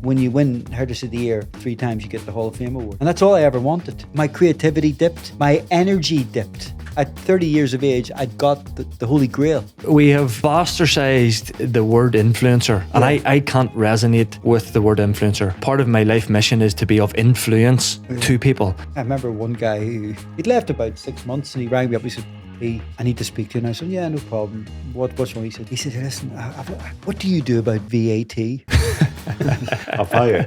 when you win Hairdresser of the Year 3 times, you get the Hall of Fame award. And that's all I ever wanted. My creativity dipped, my energy dipped. At 30 years of age, I'd got the Holy Grail. We have bastardized the word influencer, and I can't resonate with the word influencer. Part of my life mission is to be of influence to people. I remember one guy he'd left about 6 months, and he rang me up. He said, "Hey, I need to speak to you." And I said, "Yeah, no problem. What's wrong?" He said, "Listen, what do you do about VAT?" I'll pay you.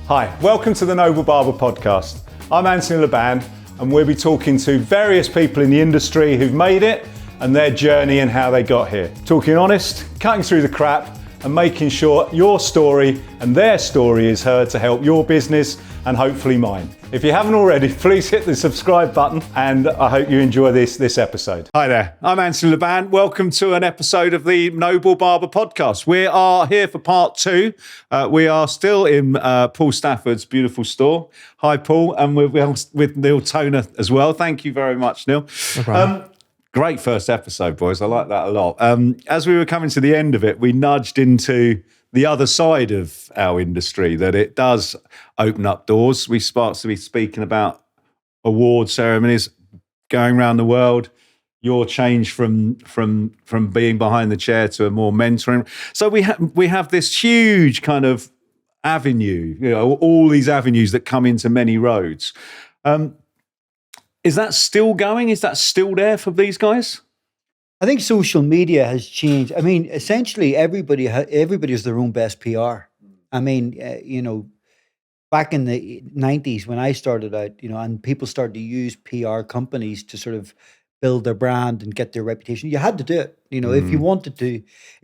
Hi, welcome to the Noble Barber podcast. I'm Anthony LeBand, and we'll be talking to various people in the industry who've made it and their journey and how they got here. Talking honest, cutting through the crap, and making sure your story and their story is heard to help your business and hopefully mine. If you haven't already, please hit the subscribe button, and I hope you enjoy this episode. Hi there, I'm Anthony LeBand. Welcome to an episode of the Noble Barber podcast. We are here for part 2. We are still in Paul Stafford's beautiful store. Hi, Paul, and we're with Neil Toner as well. Thank you very much, Neil. No problem. Great first episode, boys. I like that a lot. As we were coming to the end of it, we nudged into the other side of our industry, that it does open up doors. We start to be speaking about award ceremonies, going around the world, your change from being behind the chair to a more mentoring. So we have this huge kind of avenue, you know, all these avenues that come into many roads. Is that still going? Is that still there for these guys? I think social media has changed. I mean, essentially, everybody has their own best PR. I mean, back in the 90s when I started out, and people started to use PR companies to sort of build their brand and get their reputation, you had to do it. If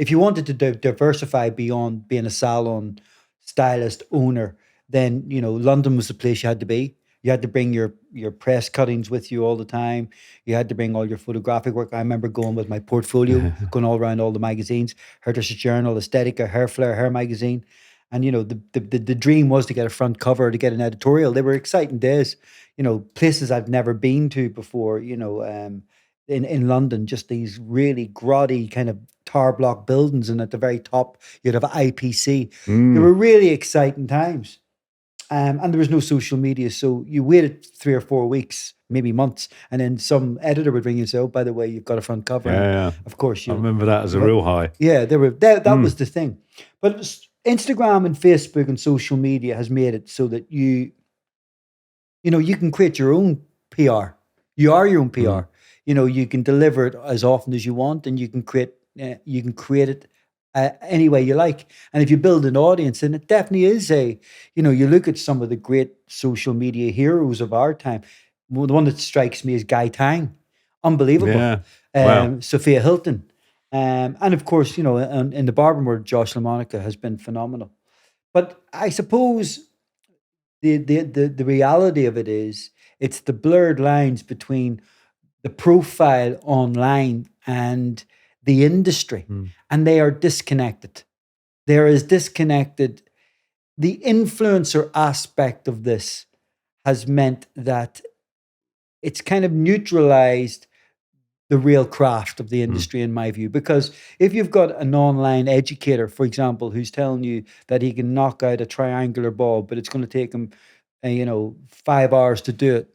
you wanted to diversify beyond being a salon stylist owner, then London was the place you had to be. You had to bring your press cuttings with you all the time. You had to bring all your photographic work. I remember going with my portfolio, going all around all the magazines, Hairdresser's Journal, Aesthetica, Hair Flare, Hair Magazine. And, the dream was to get a front cover, to get an editorial. They were exciting days. Places I've never been to before, in London, just these really grotty kind of tar block buildings. And at the very top, you'd have IPC. They were really exciting times. And there was no social media, so you waited 3 or 4 weeks, maybe months, and then some editor would ring you and say, "Oh, by the way, you've got a front cover." Yeah. Of course, I remember that as a real high. Yeah, that was the thing. But Instagram and Facebook and social media has made it so that you can create your own PR. You are your own PR. You can deliver it as often as you want, and you can create it any way you like. And if you build an audience, and it definitely is you look at some of the great social media heroes of our time. The one that strikes me is Guy Tang. Unbelievable. Yeah. Wow. Sophia Hilton. And of course, in the Barber world, Josh LaMonica has been phenomenal. But I suppose the reality of it is, it's the blurred lines between the profile online and the industry, and they are disconnected. There is disconnected. The influencer aspect of this has meant that it's kind of neutralized the real craft of the industry, in my view. Because if you've got an online educator, for example, who's telling you that he can knock out a triangular bob, but it's going to take him, 5 hours to do it,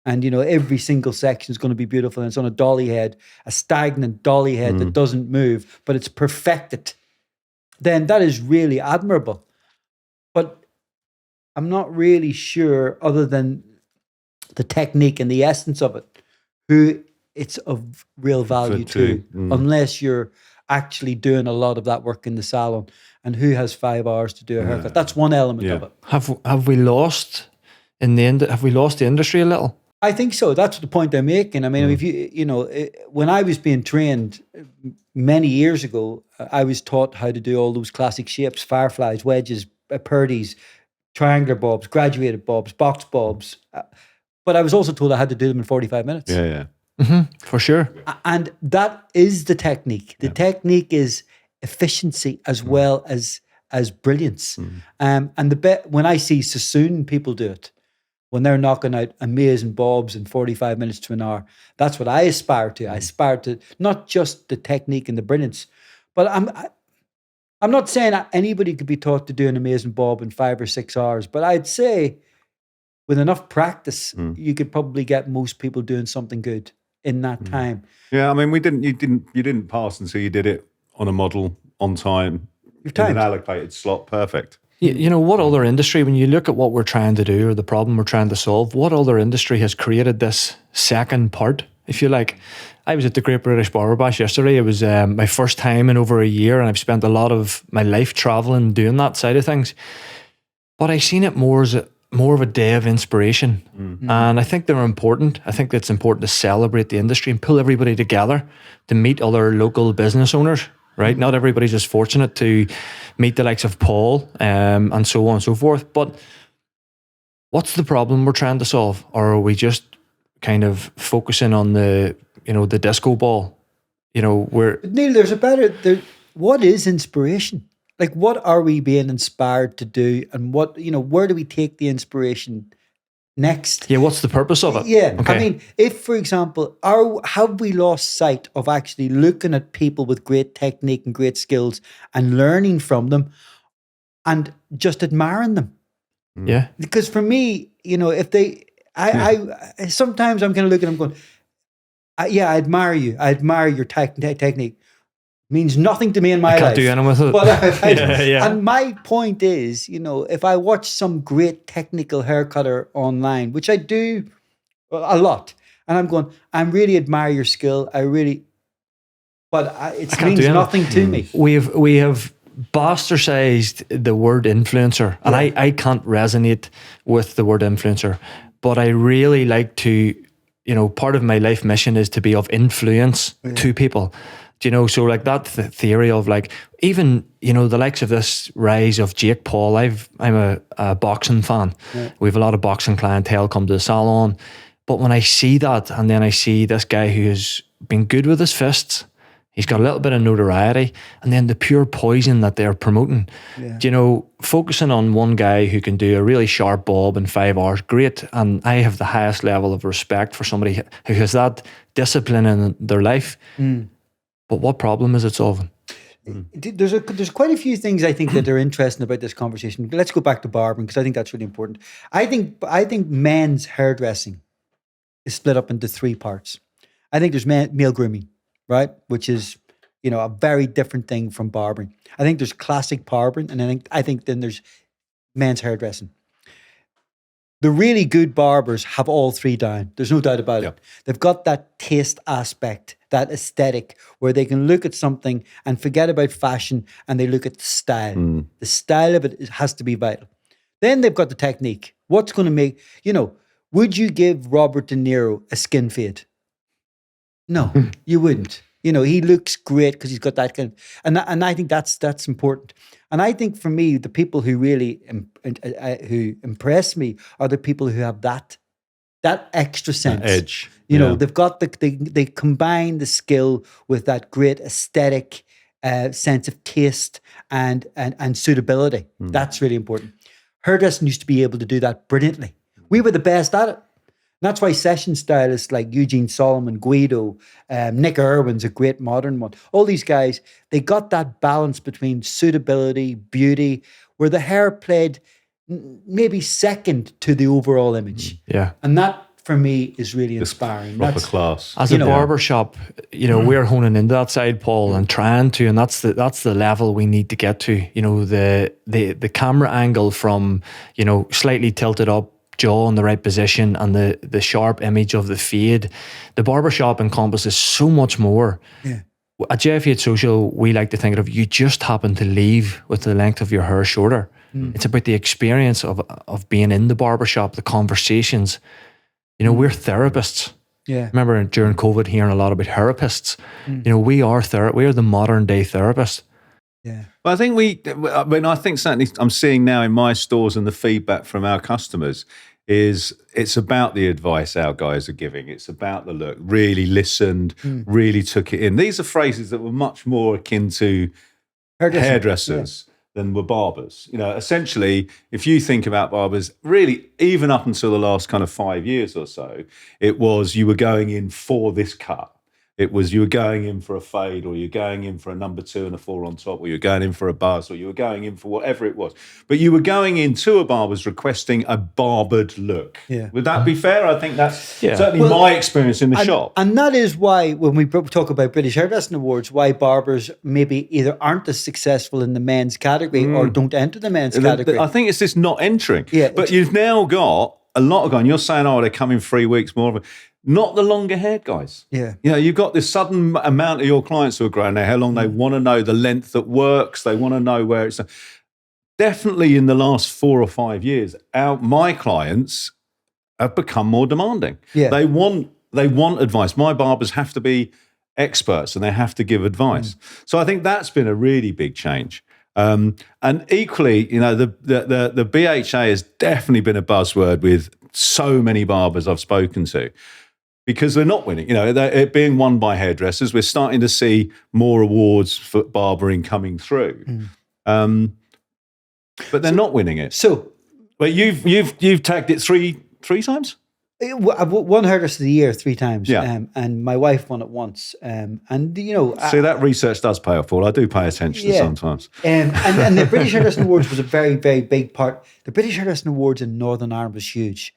and every single section is going to be beautiful, and it's on a dolly head, a stagnant dolly head that doesn't move, but it's perfected, then that is really admirable. But I'm not really sure, other than the technique and the essence of it, who it's of real value to, unless you're actually doing a lot of that work in the salon, and who has 5 hours to do a haircut. That's one element of it. Have we lost have we lost the industry a little? I think so. That's the point I'm making. I mean, if when I was being trained many years ago, I was taught how to do all those classic shapes: fireflies, wedges, purdies, triangular bobs, graduated bobs, box bobs. But I was also told I had to do them in 45 minutes. Yeah. For sure. And that is the technique. The technique is efficiency as well as brilliance. And when I see Sassoon people do it, when they're knocking out amazing bobs in 45 minutes to an hour, that's what I aspire to. I aspire to not just the technique and the brilliance, but I'm not saying that anybody could be taught to do an amazing bob in 5 or 6 hours, but I'd say with enough practice, you could probably get most people doing something good in that time. Yeah, I mean, you didn't pass until you did it on a model on time in an allocated slot. Perfect. You know, what other industry, when you look at what we're trying to do or the problem we're trying to solve, what other industry has created this second part, if you like? I was at the Great British Barber Bash yesterday. It was my first time in over a year, and I've spent a lot of my life traveling doing that side of things. But I seen it more as more of a day of inspiration. And I think they're important. I think it's important to celebrate the industry and pull everybody together to meet other local business owners, right? Not everybody's as fortunate to meet the likes of Paul and so on and so forth. But what's the problem we're trying to solve? Or are we just kind of focusing on the disco ball? Neil, what is inspiration? Like, what are we being inspired to do, and where do we take the inspiration next? Yeah, what's the purpose of it? Yeah, okay. I mean, if, for example, have we lost sight of actually looking at people with great technique and great skills and learning from them and just admiring them? Yeah. Because for me, I sometimes I'm kind of looking at them going, I admire you. I admire your technique. Means nothing to me in my life. I can't do anything with it. But yeah. And my point is, if I watch some great technical haircutter online, which I do a lot, and I'm going, I really admire your skill. But it means nothing to me. We have bastardized the word influencer, and I can't resonate with the word influencer, but I really like to, part of my life mission is to be of influence to people. So like that theory of like, even, the likes of this rise of Jake Paul, I'm a boxing fan. Yeah. We have a lot of boxing clientele come to the salon. But when I see that, and then I see this guy who has been good with his fists, he's got a little bit of notoriety, and then the pure poison that they're promoting, focusing on one guy who can do a really sharp bob in 5 hours, great. And I have the highest level of respect for somebody who has that discipline in their life. But what problem is it solving? There's quite a few things I think that are interesting about this conversation. Let's go back to barbering, because I think that's really important. I think men's hairdressing is split up into 3 parts. I think there's male grooming, right, which is a very different thing from barbering. I think there's classic barbering, and I think then there's men's hairdressing. The really good barbers have all 3 down. There's no doubt about it. They've got that taste aspect, that aesthetic, where they can look at something and forget about fashion, and they look at the style. The style of it has to be vital. Then they've got the technique. What's going to make, would you give Robert De Niro a skin fade? No, you wouldn't. He looks great because he's got that kind of, and I think that's important. And I think for me, the people who really who impress me are the people who have that extra sense, that edge. They've got they combine the skill with that great aesthetic sense of taste and suitability. That's really important. Hairdressing used to be able to do that brilliantly. We were the best at it. And that's why session stylists like Eugene Solomon, Guido, Nick Irwin's a great modern one. All these guys, they got that balance between suitability, beauty, where the hair played maybe second to the overall image. Yeah. And that, for me, is really inspiring. Proper class. As a barber shop, we're honing into that side, Paul, and trying to, and that's the level we need to get to. The camera angle from, slightly tilted up, jaw in the right position, and the sharp image of the fade. The barbershop encompasses so much more. Yeah. At JF8 Social, we like to think of, you just happen to leave with the length of your hair shorter. It's about the experience of being in the barbershop, the conversations. We're therapists. Yeah. Remember during COVID hearing a lot about therapists. We are the modern day therapist. Yeah. Well, I think certainly I'm seeing now in my stores, and the feedback from our customers is it's about the advice our guys are giving. It's about the look, really listened, really took it in. These are phrases that were much more akin to hairdressers than were barbers. Essentially, if you think about barbers, really, even up until the last kind of 5 years or so, it was you were going in for this cut. It was you were going in for a fade, or you're going in for a number 2 and a 4 on top, or you're going in for a buzz, or you were going in for whatever it was. But you were going into a barber's requesting a barbered look. Yeah. Would that be fair? I think that's certainly Well, my experience in the shop. And that is why, when we talk about British Hairdressing Awards, why barbers maybe either aren't as successful in the men's category or don't enter the men's category. I think it's this not entering. Yeah, but you've now got a lot of guys. You're saying, oh, they come in 3 weeks more of it. Not the longer haired guys. Yeah. You know, you've got this sudden amount of your clients who are growing their hair long. They want to know the length that works. They want to know where it's. Definitely in the last 4 or 5 years, my clients have become more demanding. Yeah. They want advice. My barbers have to be experts and they have to give advice. So I think that's been a really big change. And equally, you know, the BHA has definitely been a buzzword with so many barbers I've spoken to, because they're not winning. You know, it being won by hairdressers, we're starting to see more awards for barbering coming through, but they're not winning it. So, but you've tagged it three times. I've won Hairdresser of the Year 3 times, Yeah. and my wife won it once. And you know, See, that research does pay off, Paul. I do pay attention sometimes. And the British Hairdressing Awards was a very, very big part. The British Hairdressing Awards in Northern Ireland was huge.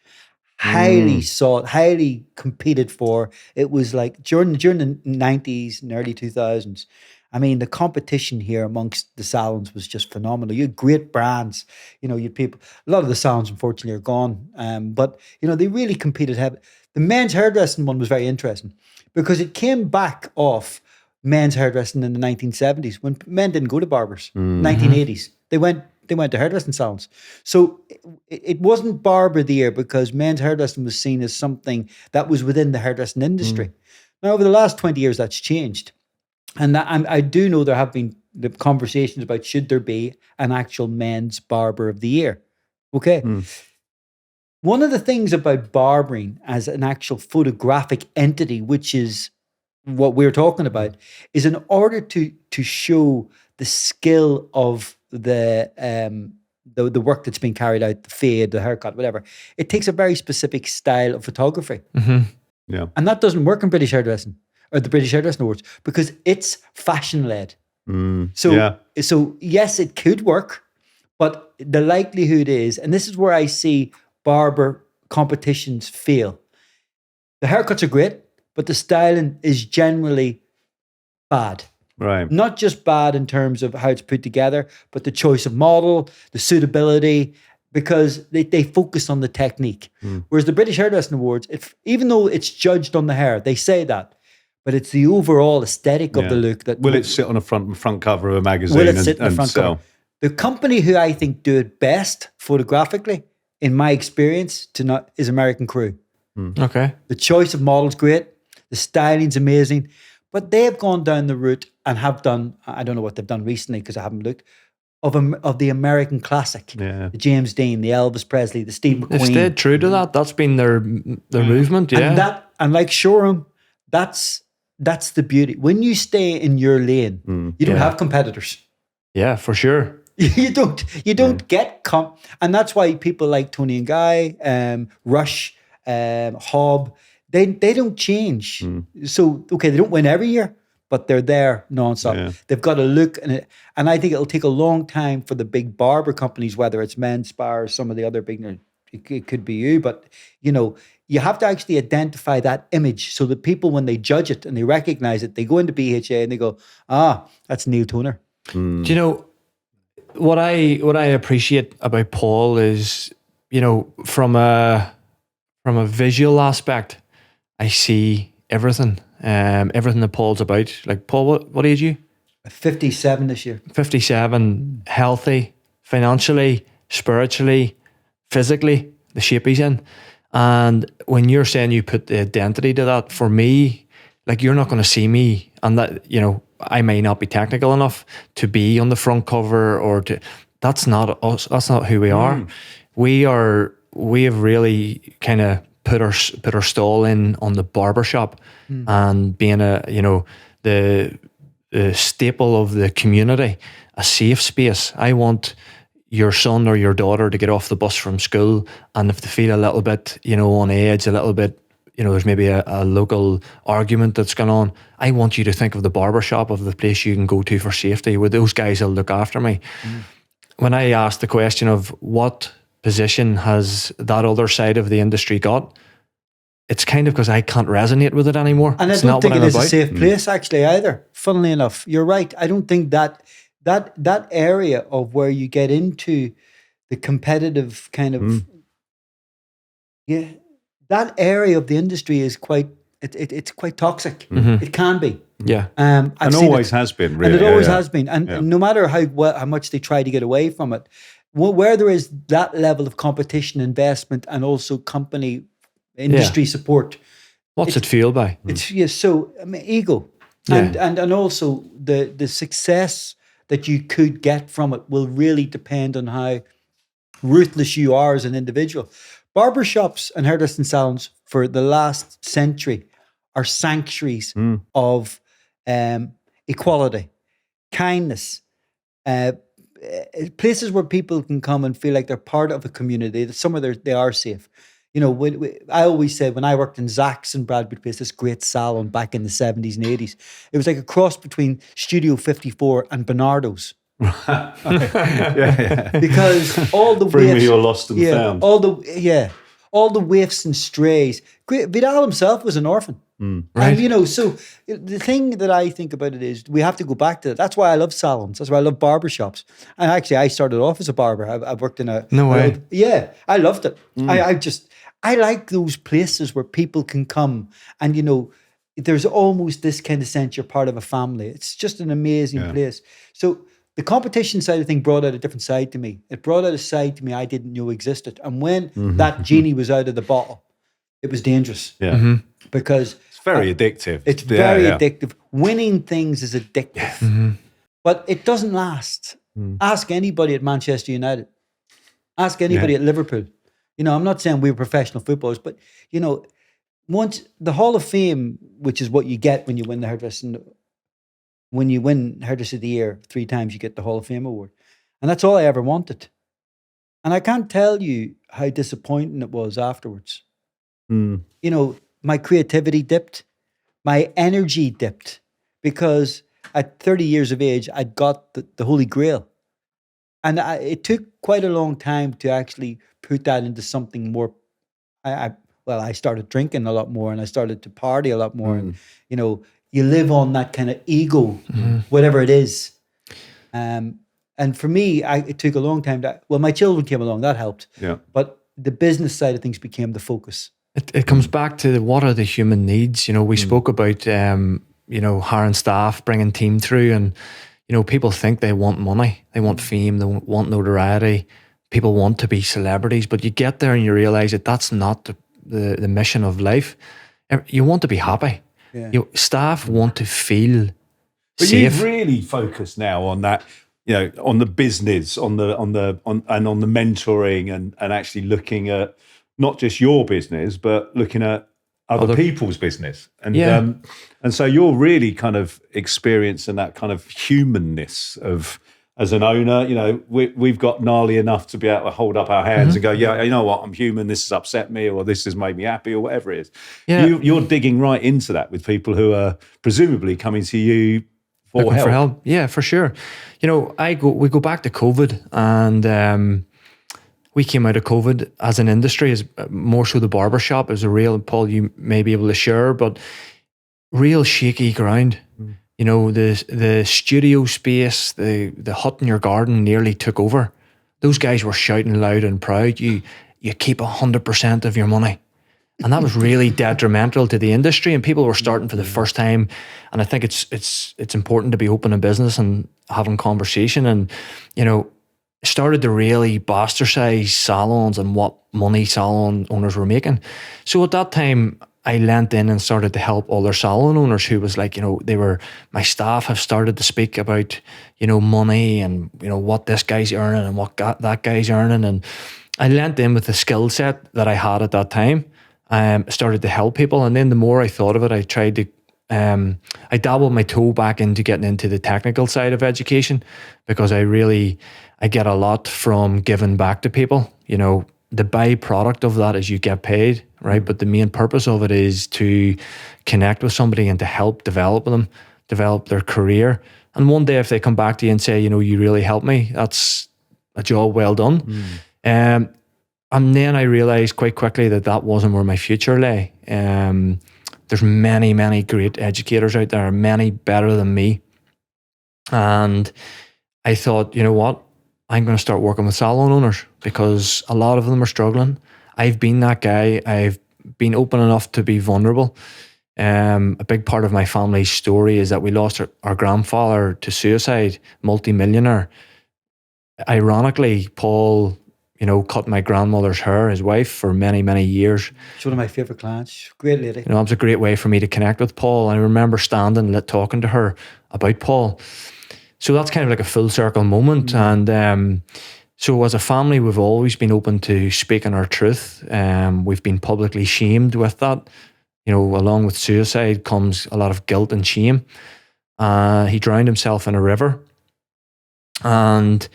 Highly sought, highly competed for. It was like during the 90s and early 2000s. I mean, the competition here amongst the salons was just phenomenal. You had great brands. You know, you had people. A lot of the salons, unfortunately, are gone. But you know, they really competed heavily. The men's hairdressing one was very interesting because it came back off men's hairdressing in the 1970s when men didn't go to barbers. 1980s, they went to hairdressing salons. So it wasn't Barber of the Year because men's hairdressing was seen as something that was within the hairdressing industry. Now, over the last 20 years, that's changed. And I do know there have been the conversations about should there be an actual men's Barber of the Year. Okay. One of the things about barbering as an actual photographic entity, which is what we're talking about, is in order to show the skill of the work that's being carried out, the fade, the haircut, whatever, it takes a very specific style of photography. Yeah. And that doesn't work in British hairdressing or the British Hairdressing Awards because it's fashion led. So yes, it could work, but the likelihood is, and this is where I see barber competitions fail. The haircuts are great, but the styling is generally bad. Right. Not just bad in terms of how it's put together, but the choice of model, the suitability, because they focus on the technique. Whereas the British Hairdressing Awards, even though it's judged on the hair, they say that, but it's the overall aesthetic of the look that will it sit on a front cover of a magazine will it sit in the and front sell? cover. The company who I think do it best photographically, in my experience, is American Crew. Okay. The choice of models great, the styling's amazing, but they have gone down the route and have done, I don't know what they've done recently because I haven't looked, of the American classic, the James Dean, the Elvis Presley, the Steve McQueen. They've stayed true to that. That's been their movement, yeah. And like showroom, that's the beauty. When you stay in your lane, you don't have competitors. Yeah, for sure. You don't get and that's why people like Tony and Guy, Rush, Hobb, they don't change. So okay, they don't win every year, but they're there nonstop. Yeah. They've got a look, and I think it'll take a long time for the big barber companies, whether it's Men's Spa or some of the other big, it could be you, but you know, you have to actually identify that image so that people, when they judge it and they recognize it, they go into BHA and they go, that's Neil Toner. Do you know what I appreciate about Paul is, you know, from a visual aspect, I see everything. Everything that Paul's about. Like, Paul, what age are you? 57 this year. 57, healthy, financially, spiritually, physically, the shape he's in. And when you're saying you put the identity to that, for me, like, you're not going to see me, and that, you know, I may not be technical enough to be on the front cover or to. That's not us. That's not who we are. We have really kind of put our stall in on the barbershop and being the staple of the community, a safe space. I want your son or your daughter to get off the bus from school, and if they feel a little bit, on edge, a little bit, there's maybe a local argument that's going on. I want you to think of the barber shop of the place you can go to for safety, where those guys will look after me. When I asked the question of what position has that other side of the industry got, it's kind of because I can't resonate with it anymore. And it's I don't think it is about. a safe place actually either. Funnily enough, you're right. I don't think that area of where you get into the competitive kind of that area of the industry is quite it's quite toxic. It can be. Yeah. And always has been, really. And it always has been. And no matter how much they try to get away from it, where there is that level of competition, investment, and also company industry support. What's it fueled by? It's so ego. And also the success that you could get from it will really depend on how ruthless you are as an individual. Barbershops and hairdressing salons for the last century are sanctuaries of equality, kindness, places where people can come and feel like they're part of a community, that somewhere they are safe. I always said when I worked in Zach's in Bradbury Place, this great salon back in the 70s and 80s, it was like a cross between Studio 54 and Bernardo's. Because all the bring me your lost and found. All the waifs and strays. Vidal himself was an orphan. Right. And so the thing that I think about it is we have to go back to that. That's why I love salons. That's why I love barbershops. And actually, I started off as a barber. I've worked in a... No way. I loved it. I like those places where people can come and, there's almost this kind of sense you're part of a family. It's just an amazing place. So the competition side of thing brought out a different side to me. It brought out a side to me I didn't know existed. And when that genie was out of the bottle, it was dangerous. Yeah. Because... It's very addictive. It's very addictive. Winning things is addictive. But it doesn't last. Ask anybody at Manchester United. Ask anybody at Liverpool. I'm not saying we were professional footballers, but, once the Hall of Fame, which is what you get when you win the hairdressing, when you win Hairdresser of the Year 3 times, you get the Hall of Fame award. And that's all I ever wanted. And I can't tell you how disappointing it was afterwards. My creativity dipped, my energy dipped, because at 30 years of age, I'd got the Holy Grail. And it took quite a long time to actually put that into something more. I started drinking a lot more, and I started to party a lot more. And, you live on that kind of ego, whatever it is. And for me, it took a long time my children came along, that helped. Yeah. But the business side of things became the focus. It comes back to what are the human needs. We spoke about, hiring staff, bringing team through, and, people think they want money, they want fame, they want notoriety. People want to be celebrities, but you get there and you realize that that's not the mission of life. You want to be happy. Yeah. Staff want to feel but safe. You've really focused now on that, on the business, on the mentoring and actually looking at not just your business, but looking at other people's business. And so you're really kind of experiencing that kind of humanness of, as an owner, we've got gnarly enough to be able to hold up our hands and go, you know what, I'm human, this has upset me, or this has made me happy, or whatever it is. Yeah. You're digging right into that with people who are presumably coming to you for help. Yeah, for sure. We go back to COVID, and we came out of COVID as an industry, as more so the barbershop as a real, Paul, you may be able to share, but real shaky ground. The studio space, the hut in your garden nearly took over. Those guys were shouting loud and proud, you keep 100% of your money. And that was really detrimental to the industry, and people were starting for the first time. And I think it's important to be open in business and having conversation, and, started to really bastardize salons and what money salon owners were making. So at that time, I leant in and started to help other salon owners who was like, my staff have started to speak about, money and, what this guy's earning and what that guy's earning. And I leant in with the skill set that I had at that time. Started to help people. And then the more I thought of it, I tried to, I dabbled my toe back into getting into the technical side of education, because I get a lot from giving back to people. the byproduct of that is you get paid, right? But the main purpose of it is to connect with somebody and to help develop them, develop their career. And one day if they come back to you and say, you really helped me, that's a job well done. And then I realized quite quickly that wasn't where my future lay. There's many, many great educators out there, many better than me. And I thought, you know what? I'm going to start working with salon owners because a lot of them are struggling. I've been that guy. I've been open enough to be vulnerable. A big part of my family's story is that we lost our grandfather to suicide, multi-millionaire. Ironically, Paul, cut my grandmother's hair, his wife, for many, many years. She's one of my favourite clients. Great lady. It was a great way for me to connect with Paul. And I remember standing talking to her about Paul. So that's kind of like a full circle moment. And so as a family, we've always been open to speaking our truth. We've been publicly shamed with that. Along with suicide comes a lot of guilt and shame. He drowned himself in a river. And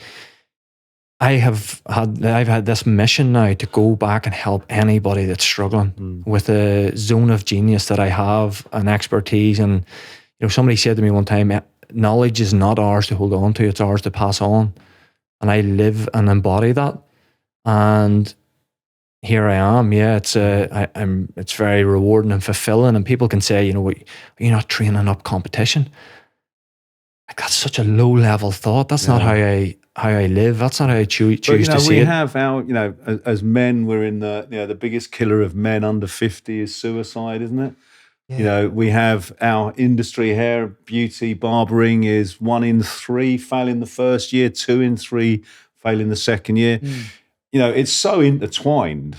I've had this mission now to go back and help anybody that's struggling with a zone of genius that I have, an expertise. And somebody said to me one time, knowledge is not ours to hold on to, it's ours to pass on. And I live and embody that. And here I am. Yeah, it's very rewarding and fulfilling. And people can say, you're not training up competition. Like, that's such a low level thought. That's not how I live. That's not how I choose to see it. We have our, as men, we're in the biggest killer of men under 50 is suicide, isn't it? Yeah. We have our industry, hair, beauty, barbering is 1 in 3 fail in the first year, 2 in 3 fail in the second year. It's so intertwined.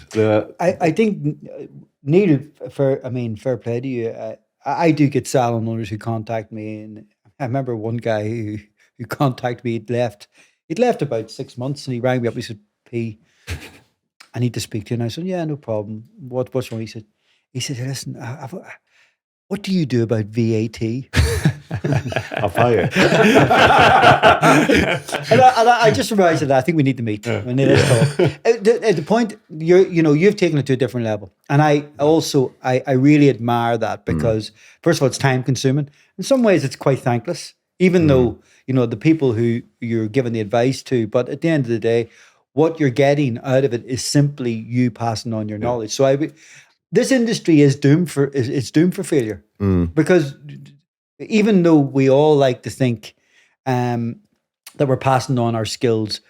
I think, Neil, fair play to you. I do get salon owners who contact me, and I remember one guy who contacted me. He'd left about 6 months, and he rang me up. He said, "P, I need to speak to you." And I said, "Yeah, no problem. What's wrong?" He said, "Listen, what do you do about VAT?" I'll pay it. and I just realized that I think we need to meet. We need to talk. At the point, you've taken it to a different level. And I really admire that because, first of all, it's time consuming. In some ways, it's quite thankless, even though, the people who you're giving the advice to. But at the end of the day, what you're getting out of it is simply you passing on your knowledge. So this industry is doomed for failure because even though we all like to think that we're passing on our skills,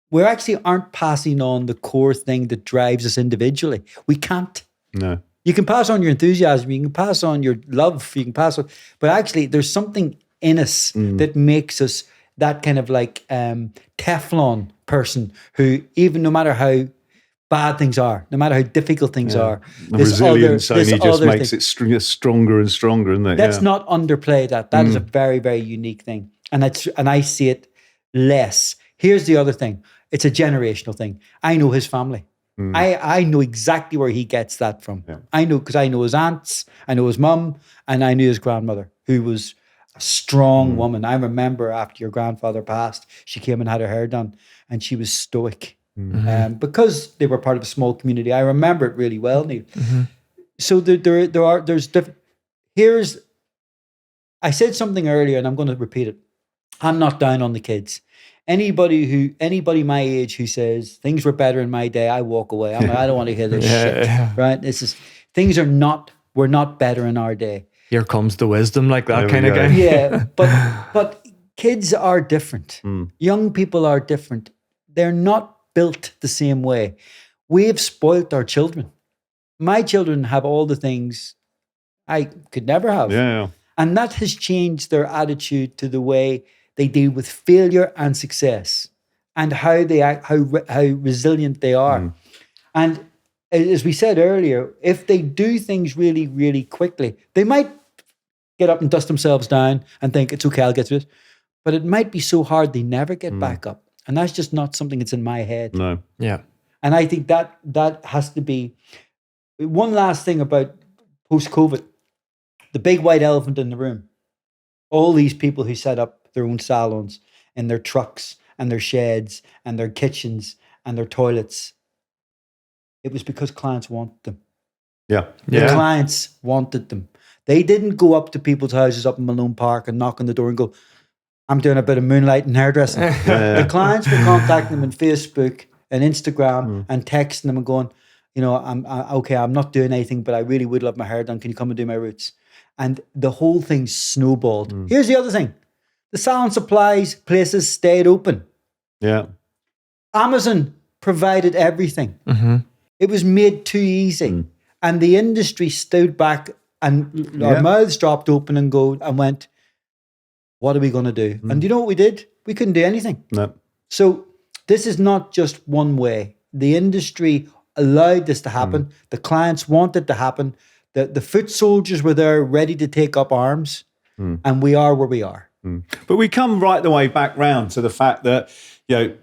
we actually aren't passing on the core thing that drives us individually. We can't. No. You can pass on your enthusiasm, you can pass on your love, you can pass on, but actually there's something in us that makes us that kind of like Teflon person who, even no matter how bad things are, no matter how difficult things are, the resilience only just makes it stronger and stronger, isn't it? Let's not underplay that. That is a very, very unique thing. And I see it less. Here's the other thing. It's a generational thing. I know his family. I know exactly where he gets that from. Yeah. I know because I know his aunts, I know his mum, and I knew his grandmother, who was a strong woman. I remember after your grandfather passed, she came and had her hair done, and she was stoic. Because they were part of a small community. I remember it really well, Neil. So there's different. I said something earlier, and I'm going to repeat it. I'm not down on the kids. Anybody my age who says things were better in my day, I walk away. I'm like, I don't want to hear this shit. Yeah. Right? We're not better in our day. Here comes the wisdom, like that kind of guy. Yeah, but kids are different. Young people are different. They're not built the same way. We have spoilt our children. My children have all the things I could never have. Yeah. And that has changed their attitude to the way they deal with failure and success and how they act, how resilient they are. And as we said earlier, if they do things really, really quickly, they might get up and dust themselves down and think, it's okay, I'll get through this. But it might be so hard they never get back up. And that's just not something that's in my head. No. Yeah. And I think that has to be one last thing about post-COVID. The big white elephant in the room. All these people who set up their own salons in their trucks and their sheds and their kitchens and their toilets. It was because clients wanted them. Yeah. The clients wanted them. They didn't go up to people's houses up in Malone Park and knock on the door and go, I'm doing a bit of moonlight and hairdressing. The clients were contacting them on Facebook and Instagram and texting them and going, you know, I'm not doing anything, but I really would love my hair done. Can you come and do my roots? And the whole thing snowballed. Here's the other thing. The salon supplies places stayed open. Yeah. Amazon provided everything. It was made too easy. And the industry stood back and our mouths dropped open and went, what are we going to do? And do you know what we did? We couldn't do anything. No. So this is not just one way. The industry allowed this to happen. The clients wanted it to happen. The foot soldiers were there ready to take up arms. And we are where we are. But we come right the way back round to the fact that, you know,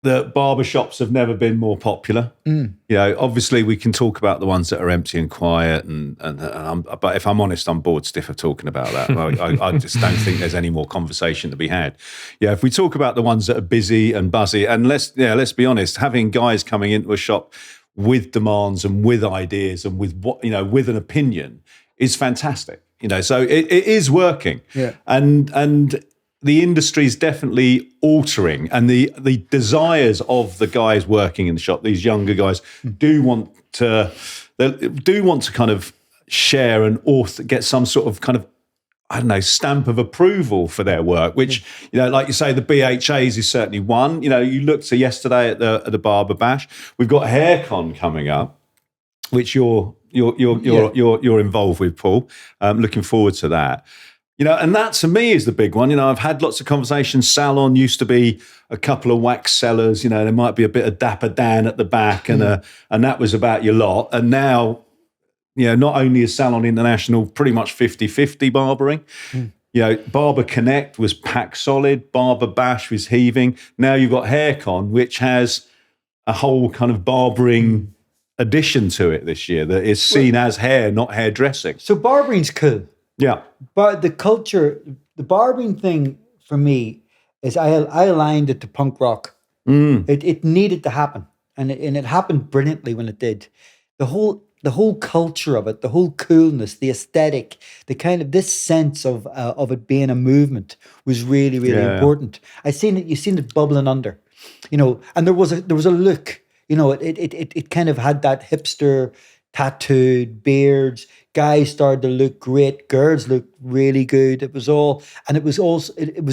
the barbershops have never been more popular. You know, obviously we can talk about the ones that are empty and quiet, but if I'm honest, I'm bored stiff of talking about that. I just don't think there's any more conversation to be had. Yeah, if we talk about the ones that are busy and buzzy, and let's be honest, having guys coming into a shop with demands and with ideas and with with an opinion is fantastic. You know, so it is working. Yeah. And the industry is definitely altering, and the desires of the guys working in the shop, these younger guys, do want to kind of share and get some sort of kind of, I don't know, stamp of approval for their work, which, you know, like you say, the BHAs is certainly one. You know, you looked to yesterday at the Barber Bash. We've got HairCon coming up, which you're involved with, Paul. Looking forward to that. You know, and that to me is the big one. You know, I've had lots of conversations. Salon used to be a couple of wax sellers. You know, there might be a bit of Dapper Dan at the back, and that was about your lot. And now, you know, not only is Salon International pretty much 50-50 barbering. You know, Barber Connect was packed solid. Barber Bash was heaving. Now you've got HairCon, which has a whole kind of barbering addition to it this year that is seen as hair, not hairdressing. So barbering's cool. Yeah. But the culture, the barbering thing for me is I aligned it to punk rock. It needed to happen. And it happened brilliantly when it did. The whole culture of it, the whole coolness, the aesthetic, the kind of this sense of it being a movement was really, really important. You've seen it bubbling under, you know, and there was a look, you know, it kind of had that hipster, tattooed beards. Guys started to look great. Girls looked really good. It was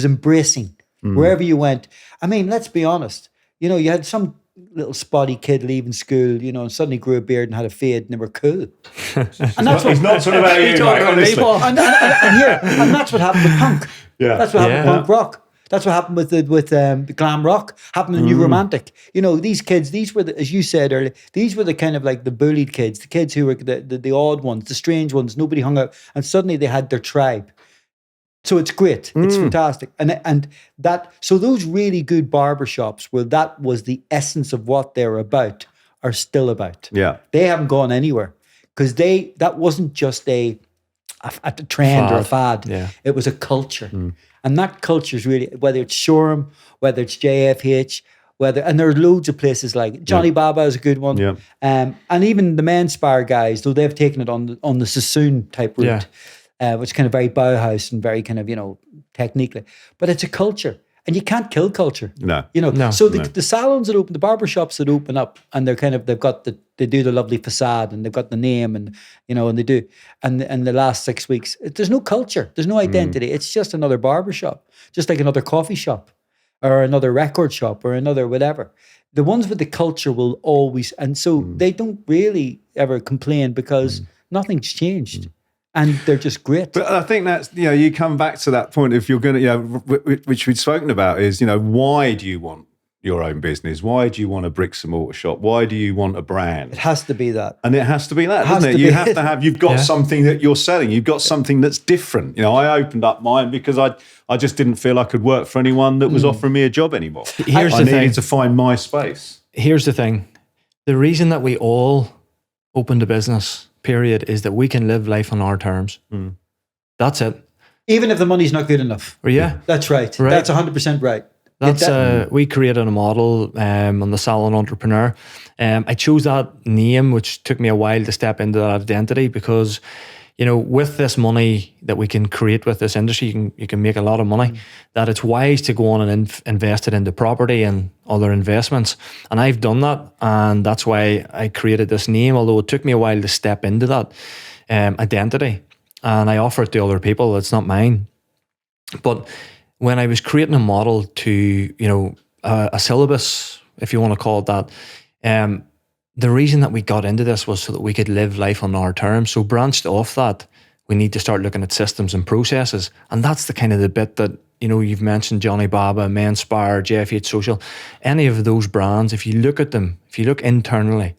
embracing wherever you went. I mean, let's be honest. You know, you had some little spotty kid leaving school, you know, and suddenly grew a beard and had a fade, and they were cool. And that's He's not talking about you, mate, honestly. And that's what happened with punk. Yeah. That's what happened with punk rock. That's what happened with the glam rock. Happened in New Romantic. You know, these kids. These were as you said earlier. These were the kind of like the bullied kids, the kids who were the odd ones, the strange ones. Nobody hung out, and suddenly they had their tribe. So it's great. It's fantastic. And that. So those really good barbershops, where that was the essence of what they're about, are still about. Yeah, they haven't gone anywhere because that wasn't just a trend or a fad. Yeah. It was a culture. And that culture is really, whether it's Shoreham, whether it's JFH, and there are loads of places like Johnny Baba is a good one. Yeah. And even the Men Spar guys, though they've taken it on the Sassoon type route, which is kind of very Bauhaus and very kind of, you know, technically. But it's a culture. And you can't kill culture. No. You know, so the salons that open, the barbershops that open up, and they do the lovely facade, and they've got the name, and, you know, and they do. And the last 6 weeks, there's no culture. There's no identity. It's just another barbershop, just like another coffee shop or another record shop or another whatever. The ones with the culture will always, and so they don't really ever complain because nothing's changed. And they're just great. But I think that's, you know, you come back to that point, if you're going to, you know, which we've spoken about, is, you know, why do you want your own business? Why do you want a bricks and mortar shop? Why do you want a brand? It has to be that. And it has to be that, doesn't it? You've got something that you're selling. You've got something that's different. You know, I opened up mine because I just didn't feel I could work for anyone that was offering me a job anymore. I needed to find my space. Here's the thing. The reason that we all opened a business, period, is that we can live life on our terms. That's it. Even if the money's not good enough. Yeah. That's right. That's 100% right. That's we created a model on the Salon Entrepreneur. I chose that name, which took me a while to step into that identity, because with this money that we can create with this industry, you can make a lot of money. That it's wise to go on and invest it into property and other investments. And I've done that, and that's why I created this name. Although it took me a while to step into that identity, and I offer it to other people. It's not mine. But when I was creating a model to, a syllabus, if you want to call it that, the reason that we got into this was so that we could live life on our terms. So branched off that, we need to start looking at systems and processes. And that's the kind of the bit that, you've mentioned Johnny Baba, Menspire, JF8 Social, any of those brands, if you look at them, if you look internally,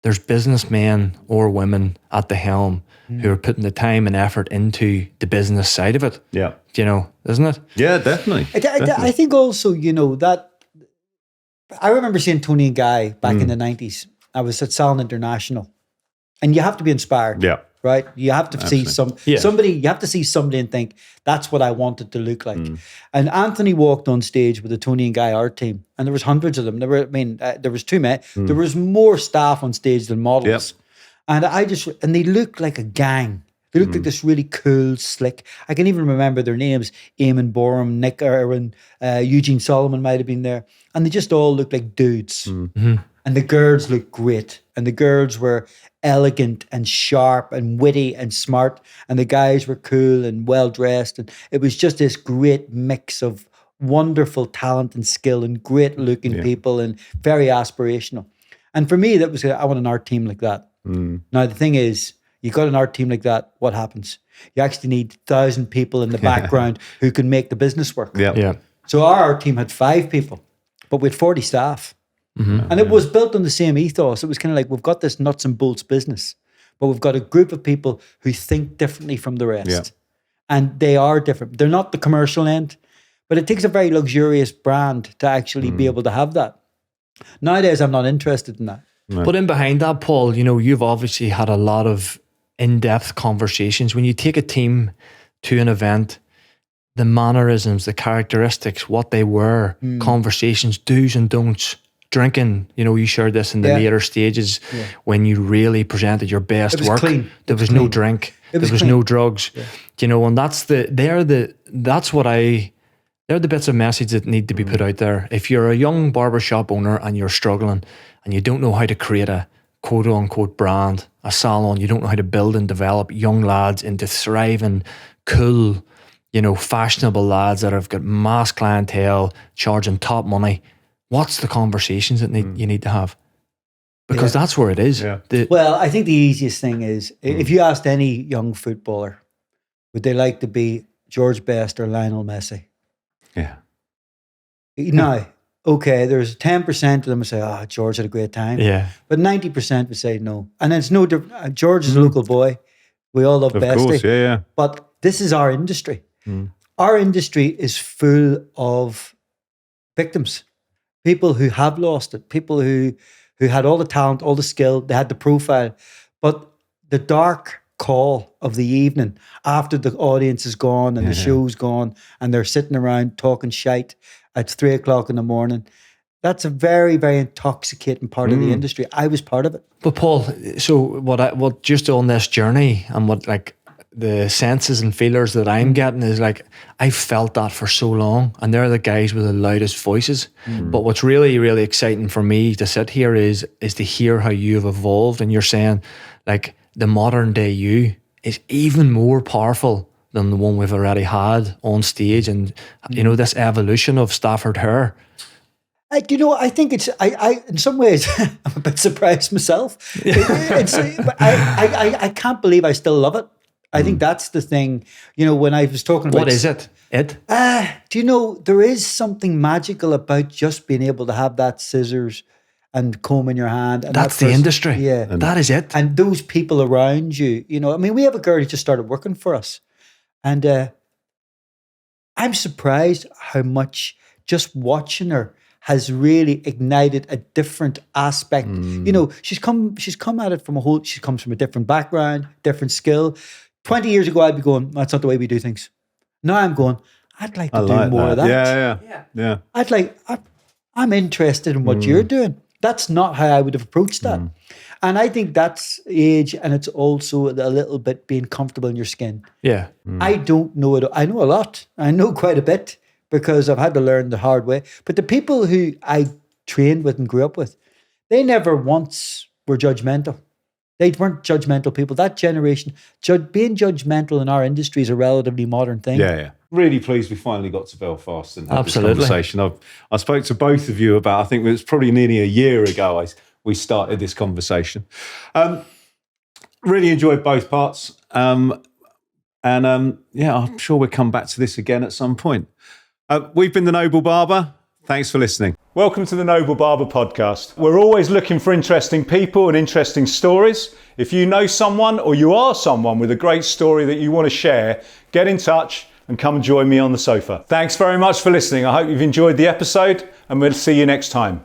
there's businessmen or women at the helm who are putting the time and effort into the business side of it. Yeah. Isn't it? Yeah, definitely. I think also, that I remember seeing Tony and Guy back in the 90s. I was at Salon International, and you have to be inspired. Yeah. Right? You have to see somebody, you have to see somebody and think, that's what I wanted to look like. And Anthony walked on stage with the Tony and Guy art team, and there was hundreds of them. There was two men. There was more staff on stage than models. Yep. And they looked like a gang. They looked like this really cool, slick. I can even remember their names: Eamon Borum, Nick Irwin, Eugene Solomon might have been there. And they just all looked like dudes. And the girls looked great. And the girls were elegant and sharp and witty and smart. And the guys were cool and well-dressed. And it was just this great mix of wonderful talent and skill and great-looking people and very aspirational. And for me, that was, I want an art team like that. Now, the thing is, you got an art team like that, what happens? You actually need 1,000 people in the background who can make the business work. Yeah. So our art team had 5 people, but we had 40 staff. And it was built on the same ethos. It was kind of like, we've got this nuts and bolts business, but we've got a group of people who think differently from the rest. Yeah. And they are different. They're not the commercial end, but it takes a very luxurious brand to actually be able to have that. Nowadays, I'm not interested in that. Right. But in behind that, Paul, you've obviously had a lot of in-depth conversations. When you take a team to an event, the mannerisms, the characteristics, what they were, conversations, do's and don'ts, drinking, you shared this in the later stages when you really presented your best work. Clean. There was no drink. There was no drugs. And they're the bits of message that need to be put out there. If you're a young barbershop owner and you're struggling and you don't know how to create a quote unquote brand, a salon, you don't know how to build and develop young lads into thriving, cool, fashionable lads that have got mass clientele, charging top money, what's the conversations that you need to have? Because that's where it is. Yeah. Well, I think the easiest thing is, if you asked any young footballer, would they like to be George Best or Lionel Messi? Yeah. Now, okay, there's 10% of them who say, George had a great time. Yeah. But 90% would say no. And it's no different. George is a local boy. We all love Of Bestie. course, yeah. But this is our industry. Our industry is full of victims. People who have lost it. People who had all the talent, all the skill, they had the profile. But the dark call of the evening after the audience is gone and the show's gone and they're sitting around talking shite at 3 o'clock in the morning, that's a very, very intoxicating part of the industry. I was part of it. But Paul, so what just on this journey and what the senses and feelers that I'm getting is I felt that for so long, and they're the guys with the loudest voices. But what's really, really exciting for me to sit here is to hear how you've evolved, and you're saying the modern day you is even more powerful than the one we've already had on stage, and this evolution of Stafford Hair. I think it's, in some ways, I'm a bit surprised myself. But I can't believe I still love it. I think that's the thing. When I was talking about... What is it? there is something magical about just being able to have that scissors and comb in your hand. And that's the industry. Yeah. That is it. And those people around you, we have a girl who just started working for us. And I'm surprised how much just watching her has really ignited a different aspect. She's come at it she comes from a different background, different skill. 20 years ago, I'd be going, that's not the way we do things. Now I'm going, I'd like I to like do more of that. Yeah. I'm interested in what you're doing. That's not how I would have approached that. And I think that's age, and it's also a little bit being comfortable in your skin. Yeah. I don't know it. I know a lot. I know quite a bit because I've had to learn the hard way. But the people who I trained with and grew up with, they never once were judgmental. They weren't judgmental people. That generation, being judgmental in our industry is a relatively modern thing. Yeah. Really pleased we finally got to Belfast and had Absolutely. this conversation. I spoke to both of you about, I think it was probably nearly a year ago we started this conversation. Really enjoyed both parts. I'm sure we'll come back to this again at some point. We've been The Noble Barber. Thanks for listening. Welcome to the Noble Barber podcast. We're always looking for interesting people and interesting stories. If you know someone or you are someone with a great story that you want to share, get in touch and come join me on the sofa. Thanks very much for listening. I hope you've enjoyed the episode, and we'll see you next time.